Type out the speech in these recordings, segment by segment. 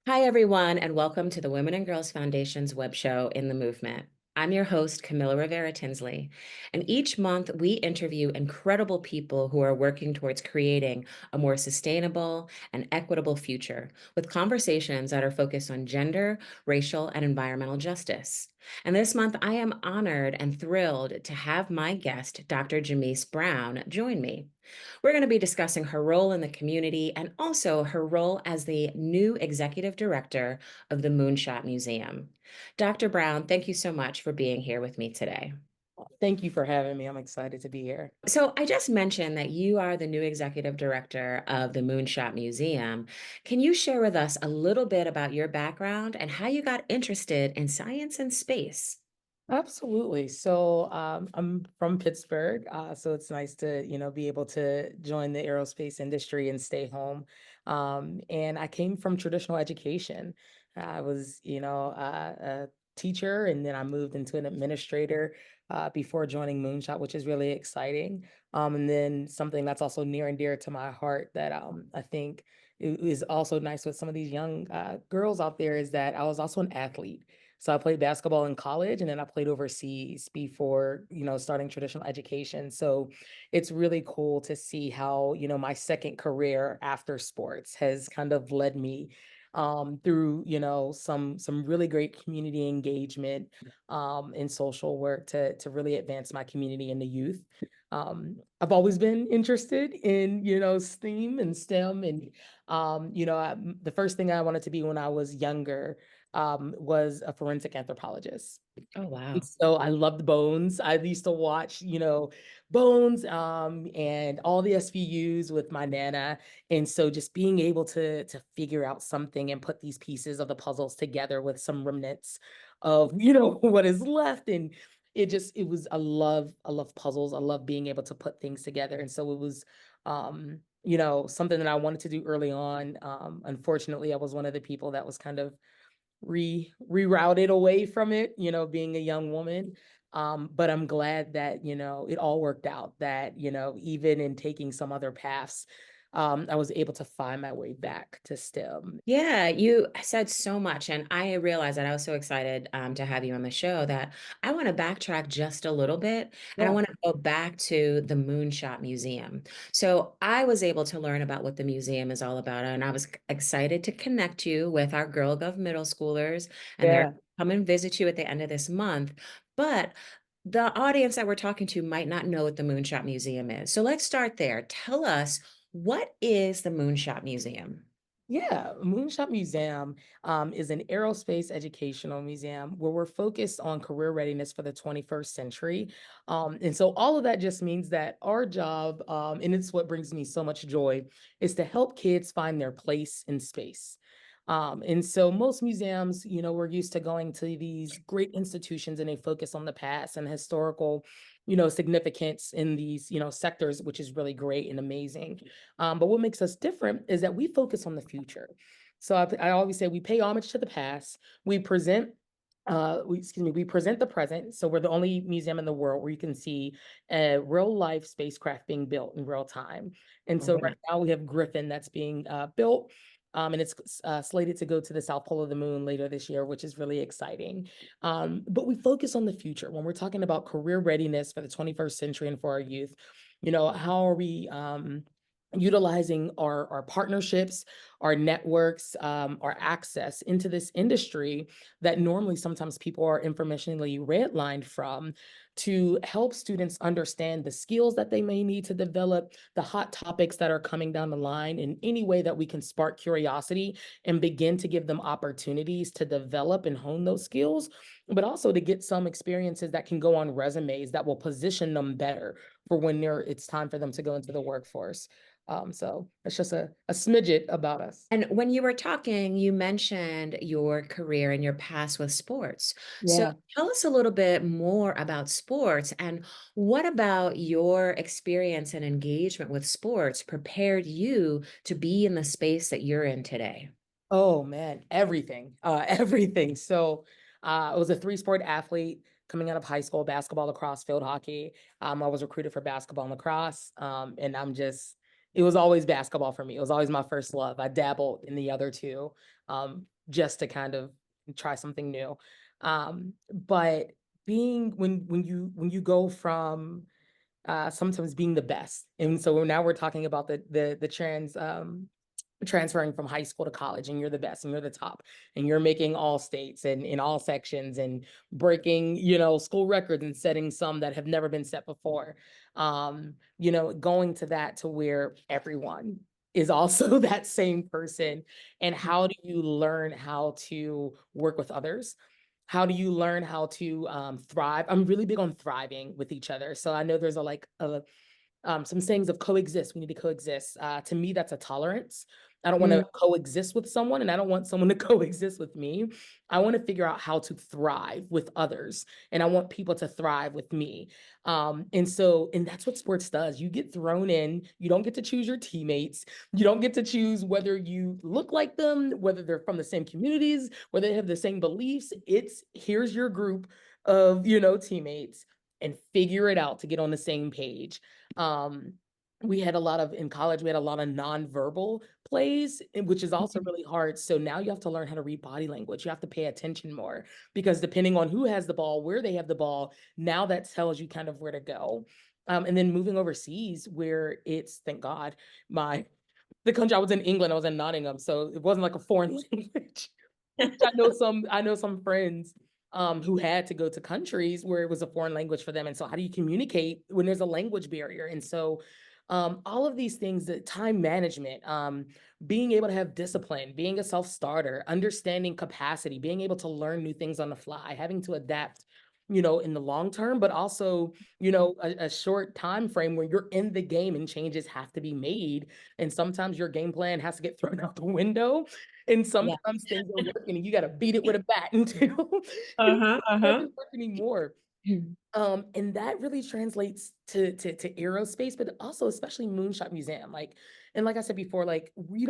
Hi, everyone, and welcome to the Women and Girls Foundation's web show, In the Movement. I'm your host, Camila Rivera-Tinsley, and each month we interview incredible people who are working towards creating a more sustainable and equitable future with conversations that are focused on gender, racial, and environmental justice. And this month, I am honored and thrilled to have my guest, Dr. Jimyse Brown, join me. We're going to be discussing her role in the community and also her role as the new executive director of the Moonshot Museum. Dr. Brown, thank you so much for being here with me today. Thank you for having me. I'm excited to be here. So, I just mentioned that you are the new executive director of the Moonshot Museum. Can you share with us a little bit about your background and how you got interested in science and space? Absolutely. I'm from Pittsburgh, so it's nice to, be able to join the aerospace industry and stay home. And I came from traditional education. I was, a teacher, and then I moved into an administrator before joining Moonshot, which is really exciting. And then something that's also near and dear to my heart that I think is also nice with some of these young girls out there is that I was also an athlete. So I played basketball in college and then I played overseas before, starting traditional education. So it's really cool to see how, my second career after sports has kind of led me through, some really great community engagement and social work to really advance my community and the youth. I've always been interested in, STEAM and STEM and the first thing I wanted to be when I was younger was a forensic anthropologist. Oh, And wow. so I loved Bones. I used to watch, Bones, and all the SVUs with my nana. And so just being able to figure out something and put these pieces of the puzzles together with some remnants of, what is left. And it was I love puzzles. I love being able to put things together. And so it was something that I wanted to do early on. Unfortunately, I was one of the people that was kind of rerouted away from it, being a young woman. But I'm glad that, it all worked out, that, even in taking some other paths, I was able to find my way back to STEM. Yeah, you said so much, and I realized that I was so excited to have you on the show that I want to backtrack just a little bit, and I Yeah. want to go back to the Moonshot Museum. So I was able to learn about what the museum is all about, and I was excited to connect you with our Girl Gov middle schoolers, and they're Yeah. come and visit you at the end of this month. But the audience that we're talking to might not know what the Moonshot Museum is. So let's start there. Tell us, what is the Moonshot Museum? Yeah, Moonshot Museum is an aerospace educational museum where we're focused on career readiness for the 21st century. And so all of that just means that our job, and it's what brings me so much joy, is to help kids find their place in space. And so most museums, we're used to going to these great institutions and they focus on the past and historical, significance in these, sectors, which is really great and amazing. But what makes us different is that we focus on the future. So I always say we pay homage to the past. We present the present. So we're the only museum in the world where you can see a real life spacecraft being built in real time. And Oh, so wow. right now we have Griffin that's being built. And it's slated to go to the South Pole of the Moon later this year, which is really exciting. But we focus on the future when we're talking about career readiness for the 21st century and for our youth. How are we utilizing our partnerships, our networks, our access into this industry that normally sometimes people are informationally redlined from to help students understand the skills that they may need to develop, the hot topics that are coming down the line in any way that we can spark curiosity and begin to give them opportunities to develop and hone those skills, but also to get some experiences that can go on resumes that will position them better for when it's time for them to go into the workforce. So it's just a smidget about us. And when you were talking, you mentioned your career and your past with sports. So Yeah. tell us a little bit more about sports and what about your experience and engagement with sports prepared you to be in the space that you're in today? Oh man, everything, everything. I was a three-sport athlete coming out of high school: basketball, lacrosse, field hockey. I was recruited for basketball and lacrosse, and I'm just, it was always basketball for me. It was always my first love. I dabbled in the other two, just to kind of try something new. But being when you go from sometimes being the best, and so now we're talking about the transferring from high school to college, and you're the best and you're the top and you're making all states and in all sections and breaking, school records and setting some that have never been set before. Going to that to where everyone is also that same person. And how do you learn how to work with others? How do you learn how to thrive? I'm really big on thriving with each other. So I know there's some sayings of coexist. We need to coexist. To me, that's a tolerance. I don't want to Mm, coexist with someone, and I don't want someone to coexist with me. I want to figure out how to thrive with others, and I want people to thrive with me. And that's what sports does. You get thrown in. You don't get to choose your teammates. You don't get to choose whether you look like them, whether they're from the same communities, whether they have the same beliefs. It's here's your group of teammates, and figure it out to get on the same page. um, we had a lot of in college, we had a lot of nonverbal plays, which is also really hard. So now you have to learn how to read body language. You have to pay attention more because depending on who has the ball, where they have the ball, now that tells you kind of where to go. And then moving overseas where it's, thank God, the country I was in England, I was in Nottingham, so it wasn't like a foreign language. I know some friends who had to go to countries where it was a foreign language for them. And so how do you communicate when there's a language barrier? And so all of these things, the time management, being able to have discipline, being a self-starter, understanding capacity, being able to learn new things on the fly, having to adapt, in the long term, but also, a short time frame where you're in the game and changes have to be made. And sometimes your game plan has to get thrown out the window. And yeah. sometimes things are working and you got to beat it with a bat until it Uh-huh, uh-huh. doesn't work anymore. And that really translates to aerospace, but also especially Moonshot Museum. Like I said before, like we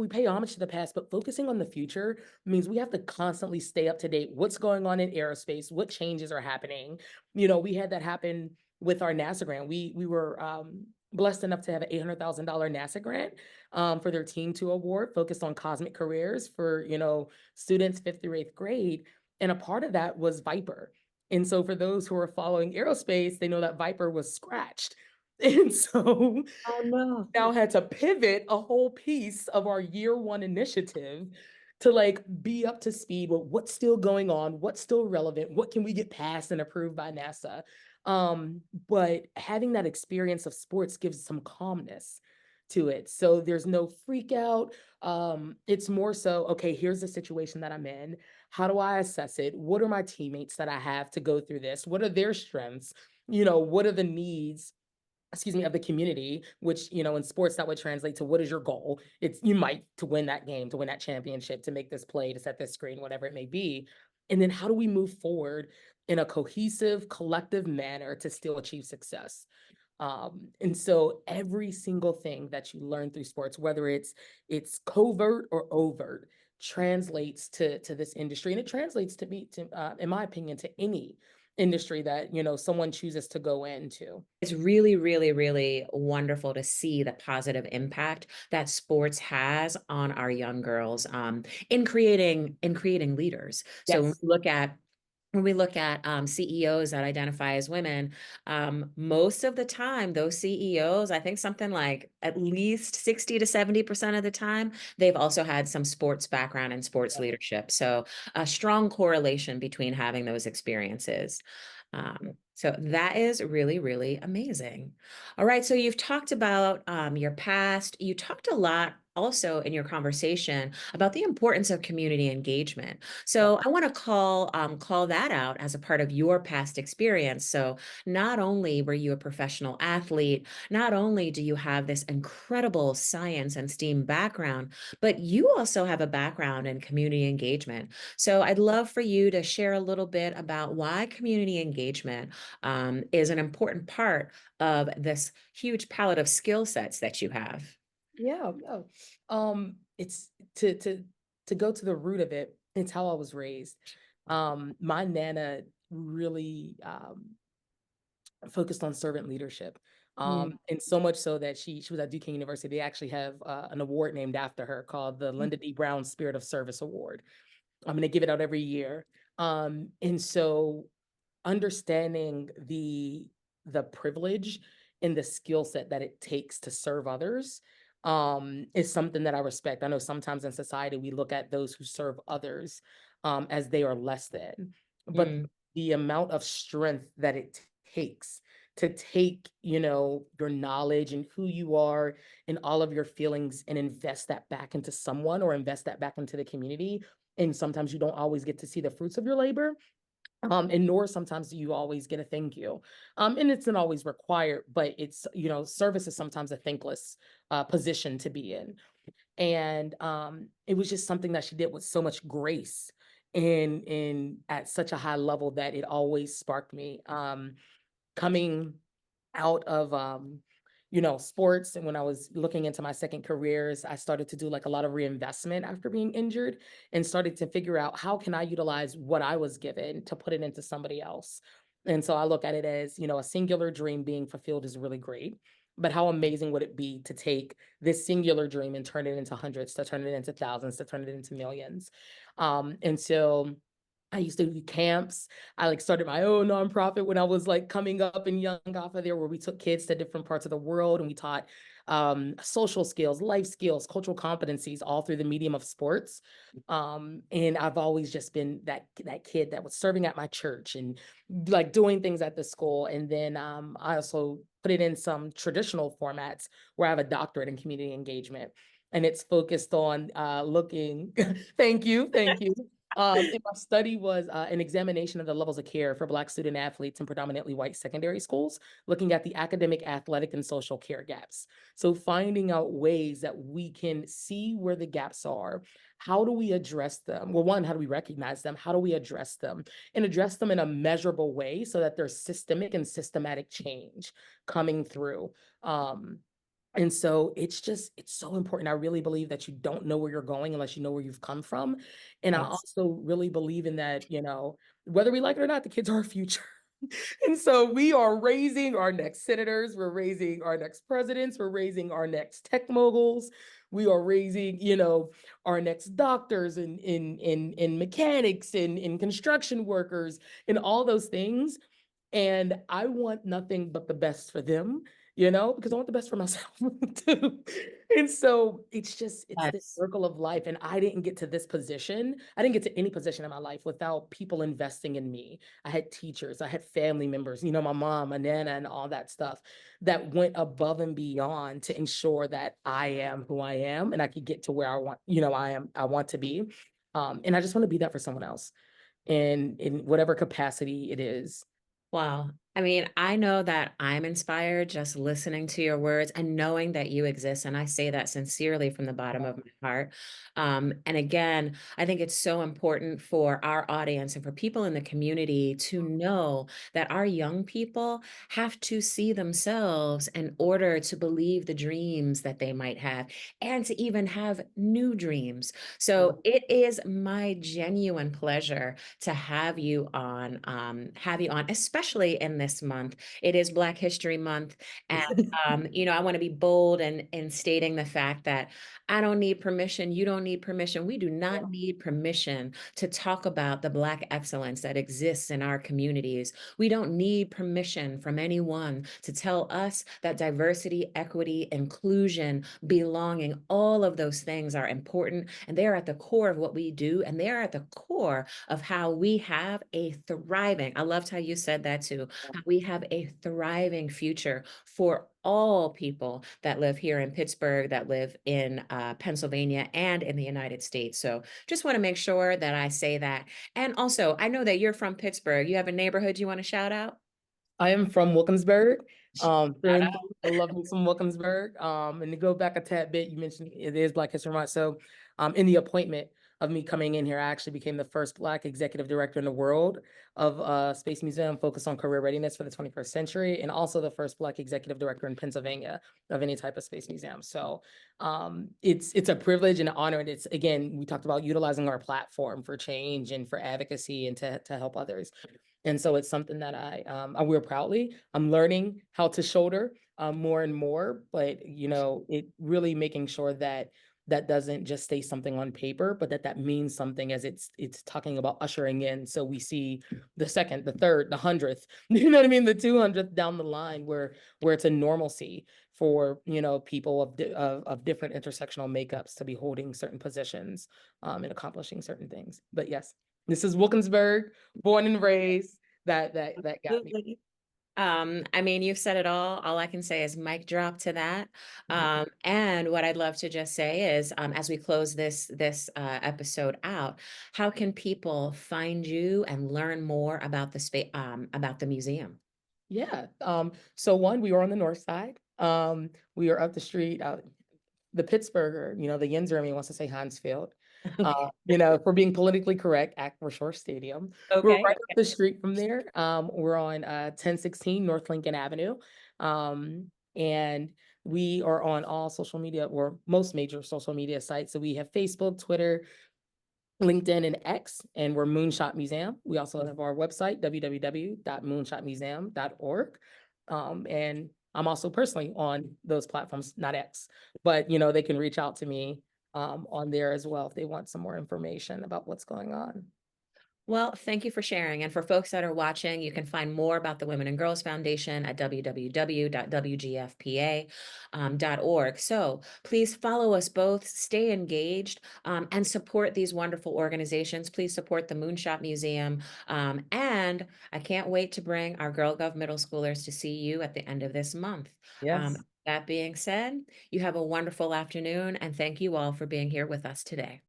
pay homage to the past, but focusing on the future means we have to constantly stay up to date. What's going on in aerospace? What changes are happening? We had that happen with our NASA grant. We were blessed enough to have an $800,000 NASA grant for their Team Two award, focused on cosmic careers for students fifth through eighth grade. And a part of that was Viper. And so for those who are following aerospace, they know that Viper was scratched. And so Oh no. now had to pivot a whole piece of our year one initiative to like be up to speed with what's still going on, what's still relevant, what can we get passed and approved by NASA. But having that experience of sports gives some calmness to it. So there's no freak out. It's more so, okay, here's the situation that I'm in. How do I assess it? What are my teammates that I have to go through this? What are their strengths? What are the needs, excuse me, of the community, which, in sports that would translate to what is your goal? It's you might to win that game, to win that championship, to make this play, to set this screen, whatever it may be. And then how do we move forward in a cohesive, collective manner to still achieve success? And so every single thing that you learn through sports, whether it's covert or overt, translates to this industry. And it translates to me, in my opinion, to any industry that someone chooses to go into. It's really, really, really wonderful to see the positive impact that sports has on our young girls, in creating leaders. So Yes. when we look at CEOs that identify as women, most of the time, those CEOs, I think something like at least 60 to 70% of the time, they've also had some sports background and sports Yep. leadership. So a strong correlation between having those experiences. So that is really, really amazing. All right. So you've talked about your past. You talked a lot also in your conversation about the importance of community engagement. Yep. So I want to call that out as a part of your past experience. So not only were you a professional athlete, not only do you have this incredible science and STEAM background, but you also have a background in community engagement. So I'd love for you to share a little bit about why community engagement is an important part of this huge palette of skill sets that you have. Yeah, no. It's to go to the root of it, it's how I was raised. My nana really focused on servant leadership. Mm, And so much so that she was at Duquesne University. They actually have an award named after her called the mm, Linda D. Brown Spirit of Service Award. I'm gonna give it out every year. And so understanding the privilege and the skill set that it takes to serve others is something that I respect. I know sometimes in society we look at those who serve others as they are less than, but mm. the amount of strength that it takes to take, your knowledge and who you are and all of your feelings and invest that back into someone or invest that back into the community. And sometimes you don't always get to see the fruits of your labor, and nor sometimes do you always get a thank you. And it's not always required, but it's, service is sometimes a thankless position to be in. And it was just something that she did with so much grace and at such a high level that it always sparked me. Coming out of sports, and when I was looking into my second careers, I started to do like a lot of reinvestment after being injured and started to figure out how can I utilize what I was given to put it into somebody else. And so I look at it as, a singular dream being fulfilled is really great, but how amazing would it be to take this singular dream and turn it into hundreds, to turn it into thousands, to turn it into millions. And so I used to do camps. I like started my own nonprofit when I was like coming up and young off of there, where we took kids to different parts of the world and we taught social skills, life skills, cultural competencies, all through the medium of sports. And I've always just been that kid that was serving at my church and like doing things at the school. And then I also put it in some traditional formats where I have a doctorate in community engagement. And it's focused on looking, thank you. And my study was an examination of the levels of care for Black student athletes in predominantly white secondary schools, looking at the academic, athletic, and social care gaps. So finding out ways that we can see where the gaps are. How do we address them? Well, one, how do we recognize them? How do we address them? And address them in a measurable way so that there's systemic and systematic change coming through. And so it's so important. I really believe that you don't know where you're going unless you know where you've come from. And I Yes. also really believe in that, whether we like it or not, the kids are our future. And so we are raising our next senators, we're raising our next presidents, we're raising our next tech moguls, we are raising, our next doctors and mechanics and construction workers and all those things. And I want nothing but the best for them, because I want the best for myself too. And so it's this Yes. circle of life. And I didn't get to this position. I didn't get to any position in my life without people investing in me. I had teachers, I had family members, my mom, my nana, and all that stuff that went above and beyond to ensure that I am who I am and I could get to where I want to be. And I just want to be that for someone else and in whatever capacity it is. Wow. I mean, I know that I'm inspired just listening to your words and knowing that you exist. And I say that sincerely from the bottom of my heart. And again, I think it's so important for our audience and for people in the community to know that our young people have to see themselves in order to believe the dreams that they might have and to even have new dreams. So it is my genuine pleasure to have you on, especially in this month. It is Black History Month. And, I want to be bold in stating the fact that I don't need permission. You don't need permission. We do not need permission to talk about the Black excellence that exists in our communities. We don't need permission from anyone to tell us that diversity, equity, inclusion, belonging, all of those things are important. And they are at the core of what we do. And they are at the core of how we have a thriving, I loved how you said that too, how we have a thriving future for all people that live here in Pittsburgh, that live in Pennsylvania, and in the United States. So just want to make sure that I say that. And also, I know that you're from Pittsburgh. You have a neighborhood you want to shout out? I am from Wilkinsburg, through Shout and out. through. I love me some Wilkinsburg. And to go back a tad bit, you mentioned it is Black History Month. So, in the appointment of me coming in here, I actually became the first Black executive director in the world of Space Museum focused on career readiness for the 21st century, and also the first Black executive director in Pennsylvania of any type of space museum. So, it's a privilege and an honor. And it's, again, we talked about utilizing our platform for change and for advocacy and to help others. And so it's something that I wear proudly. I'm learning how to shoulder more and more, but, it really making sure that that doesn't just stay something on paper, but that that means something as it's talking about ushering in. So we see the second, the third, the 100th, you know what I mean? The 200th down the line where it's a normalcy for, people of different intersectional makeups to be holding certain positions, and accomplishing certain things. But yes, this is Wilkinsburg, born and raised. That got me. Absolutely. I mean, you've said it all. All I can say is mic drop to that. And what I'd love to just say is, as we close this episode out, how can people find you and learn more about the space about the museum? Yeah. So one, we were on the north side. We are up the street. The Pittsburgher, the Yinzer in me wants to say Hansfield. Okay. For being politically correct, Shore Stadium. We're Okay. right up the street from there. We're on 1016 North Lincoln Avenue. And we are on all social media or most major social media sites. So we have Facebook, Twitter, LinkedIn, and X, and we're Moonshot Museum. We also have our website, www.moonshotmuseum.org. And I'm also personally on those platforms, not X, but they can reach out to me on there as well if they want some more information about what's going on. Well, thank you for sharing. And for folks that are watching, you can find more about the Women and Girls Foundation at www.wgfpa.org. So please follow us both, stay engaged, and support these wonderful organizations. Please support the Moonshot Museum. And I can't wait to bring our Girl Gov middle schoolers to see you at the end of this month. Yes. That being said, you have a wonderful afternoon, and thank you all for being here with us today.